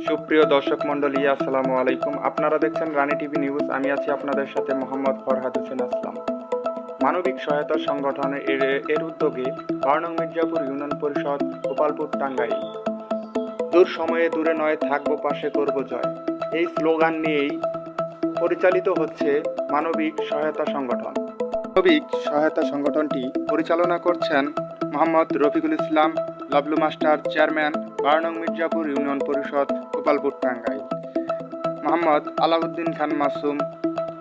সুপ্রিয় দর্শক মণ্ডলী, আসসালামু আলাইকুম। আপনারা দেখছেন রানী টিভি নিউজ। আমি আছি আপনাদের সাথে মোহাম্মদ ফরহাদ হোসেন আসলাম। মানবিক সহায়তা সংগঠন এর উদ্যোগে 12 নং মির্জাপুর ইউনিয়ন পরিষদ, গোপালপুর, টাঙ্গাইল দূর সময়ে দূরে নয়, থাকবো পাশে, করব জয়, এই স্লোগান নিয়েই পরিচালিত হচ্ছে মানবিক সহায়তা সংগঠন। মানবিক সহায়তা সংগঠনটি পরিচালনা করছেন মোহাম্মদ রফিকুল ইসলাম লাবলু মাস্টার, চেয়ারম্যান, 12 নং মির্জাপুর ইউনিয়ন পরিষদ, গোপালপুর, টাঙ্গাইল। মোহাম্মদ আলাউদ্দিন খান মাসুম,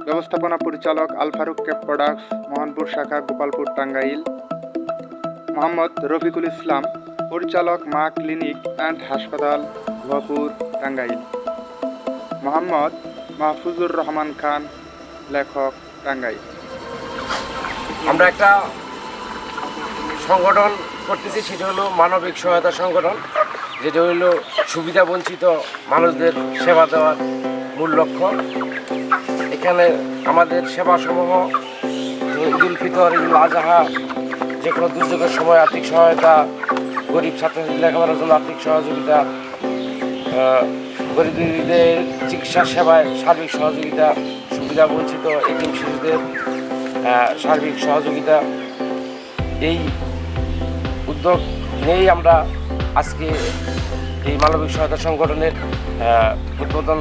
ব্যবস্থাপনা পরিচালক, আল ফারুক ক্যাপ প্রোডাক্টস, মোহনপুর শাখা, গোপালপুর, টাঙ্গাইল। মোহাম্মদ রফিকুল ইসলাম, পরিচালক, মা ক্লিনিক অ্যান্ড হাসপাতাল, ভুয়াপুর, টাঙ্গাইল। মোহাম্মদ মাহফুজুর রহমান খান, লেখক, টাঙ্গাইল। আমরা একটা সংগঠন করতেছি, সেটা হলো মানবিক সহায়তা সংগঠন, যেটা হলো সুবিধা বঞ্চিত মানুষদের সেবা দেওয়ার মূল লক্ষ্য। এখানে আমাদের সেবাসমূহ ঈদুল ফিতর, ঈদুল আজহা, যে কোনো দুর্যোগের সময় আর্থিক সহায়তা, গরিব ছাত্রছাত্রী লেখাপড়ার জন্য আর্থিক সহযোগিতা, গরিবদের চিকিৎসা সেবায় সার্বিক সহযোগিতা, সুবিধা বঞ্চিত এতিম শিশুদের সার্বিক সহযোগিতা, এই উদ্যোগ নিয়েই আমরা আজকে এই মানবিক সহায়তা সংগঠনের উদ্বোধন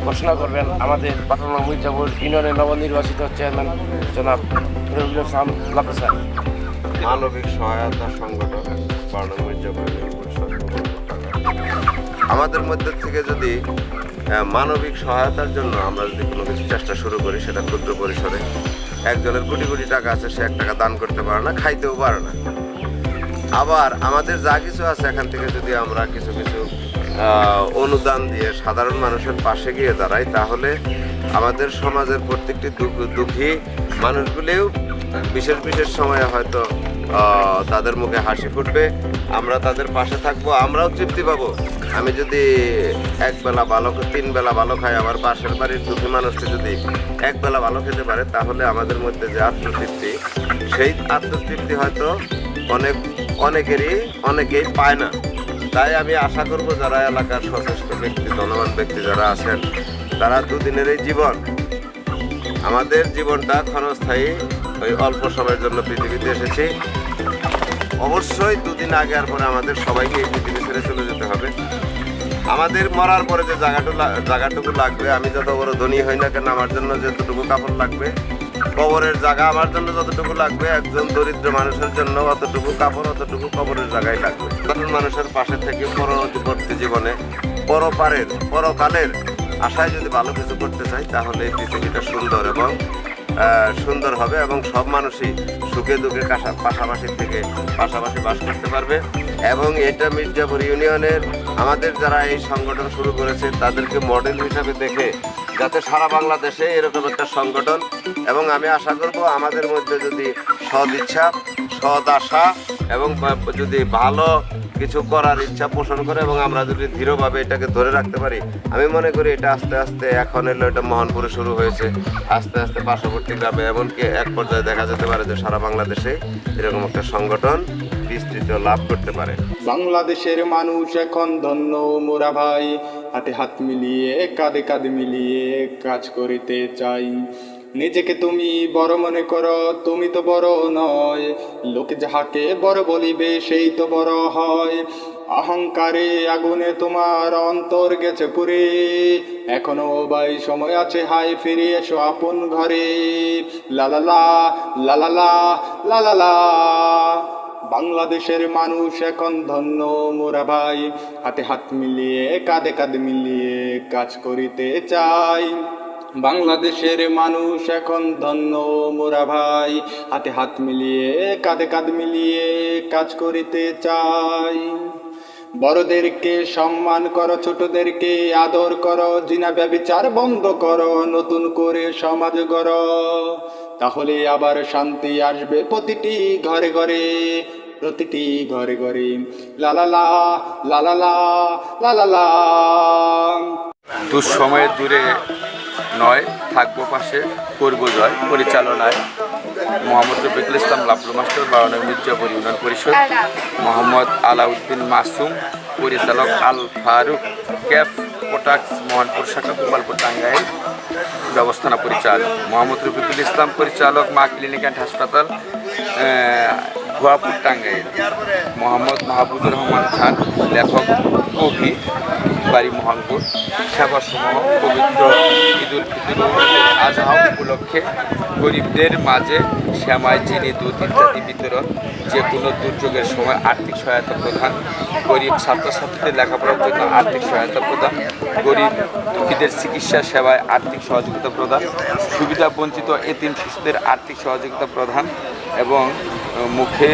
ঘোষণা করবেন আমাদের 12 নং মির্জাপুর ইউনিয়নের নবনির্বাচিত চেয়ারম্যান জনাব রবিউল ইসলাম লাবলু স্যার। মানবিক সহায়তা সংগঠন 12 নং মির্জাপুর ইউনিয়ন পরিষদ, আমাদের মধ্যে থেকে যদি মানবিক সহায়তার জন্য আমরা যদি কোনো কিছু চেষ্টা শুরু করি, সেটা ক্ষুদ্র পরিসরে, একজনের কোটি কোটি টাকা আছে, সে 1 টাকা দান করতে পারে না, খাইতেও পারে না। আবার আমাদের যা কিছু আছে, এখান থেকে যদি আমরা কিছু কিছু অনুদান দিয়ে সাধারণ মানুষের পাশে গিয়ে দাঁড়াই, তাহলে আমাদের সমাজের প্রত্যেকটি দুঃখী মানুষগুলিও বিশেষ বিশেষ সময়ে হয়তো তাদের মুখে হাসি ফুটবে, আমরা তাদের পাশে থাকবো, আমরাও তৃপ্তি পাবো। আমি যদি 1 বেলা ভালো, 3 বেলা ভালো খাই, আমার পাশের বাড়ির দুঃখী মানুষটি যদি 1 বেলা ভালো খেতে পারে, তাহলে আমাদের মধ্যে যে আত্মতৃপ্তি, সেই আত্মতৃপ্তি হয়তো অনেকেই পায় না। তাই আমি আশা করব, যারা এলাকার সচেষ্ট ব্যক্তি, ধনবান ব্যক্তি যারা আছেন, তারা দুদিনের এই জীবন, আমাদের জীবনটা ক্ষণস্থায়ী, ওই অল্প সময়ের জন্য পৃথিবীতে এসেছি, অবশ্যই 2 দিন আগে আর পরে আমাদের সবাইকে এই পৃথিবী ছেড়ে চলে যেতে হবে। আমাদের মরার পরে যে জায়গাটুকু লাগবে, আমি যত বড় ধনী হই না কেন, আমার জন্য যতটুকু কাপড় লাগবে, কবরের জায়গা আমার জন্য যতটুকু লাগবে, একজন দরিদ্র মানুষের জন্য অতটুকু কাপড়, অতটুকু কবরের জায়গায় লাগবে। সাধারণ মানুষের পাশে থেকে পরবর্তী জীবনে, পরকালের আশায় যদি ভালো কিছু করতে চাই, তাহলে এই পৃথিবীটা সুন্দর হবে এবং সব মানুষই সুখে দুঃখে পাশাপাশি বাস করতে পারবে। এবং এটা মির্জাপুর ইউনিয়নের আমাদের যারা এই সংগঠন শুরু করেছে, তাদেরকে মডেল হিসাবে দেখে যাতে সারা বাংলাদেশে এরকম একটা সংগঠন, এবং আমি আশা করব আমাদের মধ্যে যদি সৎ ইচ্ছা, সৎ আশা এবং যদি ভালো কিছু করার ইচ্ছা পোষণ করে, এবং আমরা যদি দৃঢ়ভাবে এটাকে ধরে রাখতে পারি, আমি মনে করি এটা আস্তে আস্তে, এখন এলো এটা মোহনপুরে শুরু হয়েছে, আস্তে আস্তে পার্শ্ববর্তী গ্রামে, এমনকি এক পর্যায়ে দেখা যেতে পারে যে সারা বাংলাদেশে এরকম একটা সংগঠন বিস্তৃত লাভ করতে পারে। বাংলাদেশের মানুষ এখন ধন্য মোরা ভাই, হাতে হাত মিলিয়ে, কাঁধে কাঁধ মিলিয়ে কাজ করিতে চাই। নিজেকে তুমি বড় মনে করো, তুমি তো বড় নয়, লোকে যাহাকে বড় বলিবে সেই তো বড় হয়। অহংকারে আগুনে তোমার অন্তর গেছে পুরে, এখনো ভাই সময় আছে, হাই ফিরে এসো আপন ঘরে। লালালা লালালা লালালা, বাংলাদেশের মানুষ এখন ধন্য মোরা ভাই, হাতে হাত মিলিয়ে, কাঁধে কাঁধ মিলিয়ে কাজ করিতে চাই। বাংলাদেশের মানুষ এখন ধন্য মোরা ভাই, হাতে হাত মিলিয়ে, কাঁধে কাঁধ মিলিয়ে কাজ করিতে চাই। বড়দেরকে সম্মান করো, ছোটদেরকে আদর করো, জিনা ব্যভিচার বন্ধ করো, নতুন করে সমাজ গড়ো, তাহলে আবার শান্তি আসবে প্রতিটি ঘরে ঘরে, প্রতিটি ঘরে ঘরে। লালালা লালালা লালালা। দুঃসময়ে দূরে নয়, থাকবো পাশে, করব জয় পরিচালনায় মোহাম্মদ রফিকুল ইসলাম লাবলু মাস্টার, 12 নং মির্জাপুর ইউনিয়ন পরিষদ। মোহাম্মদ আলাউদ্দিন মাসুম, পরিচালক আল ফারুক ক্যাফ কোটাক্স, মোহনপুর শাখা, গোপালপুর, টাঙ্গাইল। ব্যবস্থাপনা পরিচালক মোহাম্মদ রফিকুল ইসলাম, পরিচালক মা ক্লিনিক অ্যান্ড হাসপাতাল, ভুয়াপুর, টাঙ্গাইল। মোহাম্মদ মাহবুবুর রহমান খান, লেখক, কবি, বাড়ি মোহনপুর। সেবাসমূহ পবিত্র ঈদুল ফিতর ও আজহা উপলক্ষে গরিবদের মাঝে সেমাই, চিনি, দুধ ইত্যাদি বিতরণ, যে কোনো দুর্যোগের সময় আর্থিক সহায়তা প্রদান, গরিব ছাত্রছাত্রীদের লেখাপড়ার জন্য আর্থিক সহায়তা প্রদান, গরিব দুঃখীদের চিকিৎসা সেবায় আর্থিক সহযোগিতা প্রদান, সুবিধা বঞ্চিত এতিম শিশুদের আর্থিক সহযোগিতা প্রদান এবং মুখে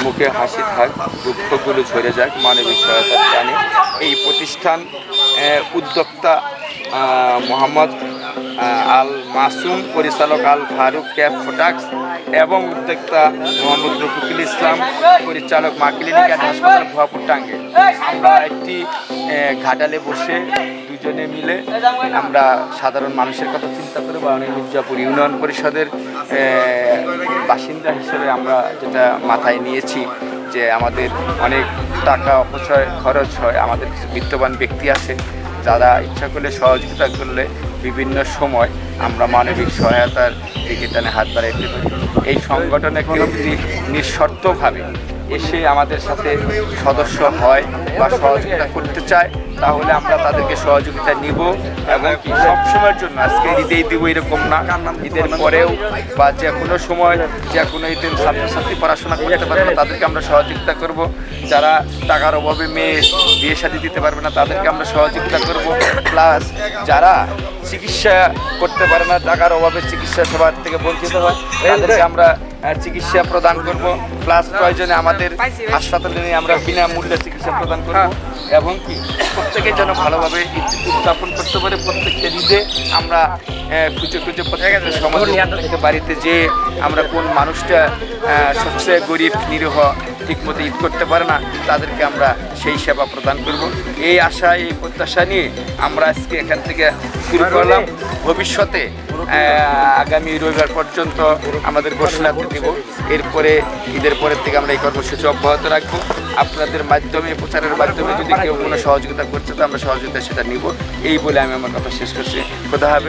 মুখে হাসি থাক, দুঃখগুলো ঝরে যাক, মানবিক সহায়তার টানে এই প্রতিষ্ঠান উদ্যোক্তা মোহাম্মদ আল মাসুম, পরিচালক আল ফারুক ক্যাফ প্রোডাক্টস এবং উদ্যোক্তা মোহাম্মদ রফিকুল ইসলাম, পরিচালক মা ক্লিনিক অ্যান্ড হাসপাতাল, ভুয়াপুর, টাঙ্গাইল। আমরা একটি ঘাটালে বসে দুজনে মিলে আমরা সাধারণ মানুষের কথা চিন্তা করে 12 নং মির্জাপুর ইউনিয়ন পরিষদের বাসিন্দা হিসেবে আমরা যেটা মাথায় নিয়েছি যে আমাদের অনেক টাকা অপচয় খরচ হয়, আমাদের কিছু বিত্তবান ব্যক্তি আছে যারা ইচ্ছা করলে সহযোগিতা করলে বিভিন্ন সময় আমরা মানবিক সহায়তার দিকে টানে হাত বাড়াইতে পারি। এই সংগঠনে কেউ যদি নিঃশর্তভাবে এসে আমাদের সাথে সদস্য হয় বা সহযোগিতা করতে চায় তাহলে আমরা তাদেরকে সহযোগিতা নিব এবং কি সবসময়ের জন্য আজকে ঈদেই দিব এরকম না, ঈদের পরেও বা যে কোনো সময় যে কোনো ঈদের ছাত্রছাত্রী পড়াশোনা করতে পারবে না তাদেরকে আমরা সহযোগিতা করব, যারা টাকার অভাবে মেয়ে বিয়ে শাদী দিতে পারবে না তাদেরকে আমরা সহযোগিতা করব, প্লাস যারা চিকিৎসা করতে পারে না, টাকার অভাবে চিকিৎসা সেবার থেকে বঞ্চিত হয় তাদেরকে আমরা চিকিৎসা প্রদান করব, প্লাস প্রয়োজনে আমাদের হাসপাতালে নিয়ে আমরা বিনামূল্যে চিকিৎসা প্রদান করব এবং কি প্রত্যেকে যেন ভালোভাবে উদযাপন করতে পারে। প্রত্যেকটা ঈদে আমরা খুঁজে খুঁজে প্রত্যেকটা সমাজ থেকে বাড়িতে যে আমরা কোন মানুষটা সবচেয়ে গরিব নিরীহ ঠিকমতো ঈদ করতে পারে না তাদেরকে আমরা সেই সেবা প্রদান করব। এই আশা এই প্রত্যাশা নিয়ে আমরা আজকে এখান থেকে শুরু করলাম। ভবিষ্যতে আগামী রবিবার পর্যন্ত আমাদের ঘোষণা দিব, এরপরে ঈদের পরের থেকে আমরা এই কর্মসূচি অব্যাহত রাখবো। আপনাদের মাধ্যমে প্রচারের মাধ্যমে যদি কেউ কোনো সহযোগিতা করছে তো আমরা সহযোগিতা সেটা নিব। এই বলে আমি আমার কথা শেষ করছি। খোদা হাফেজ।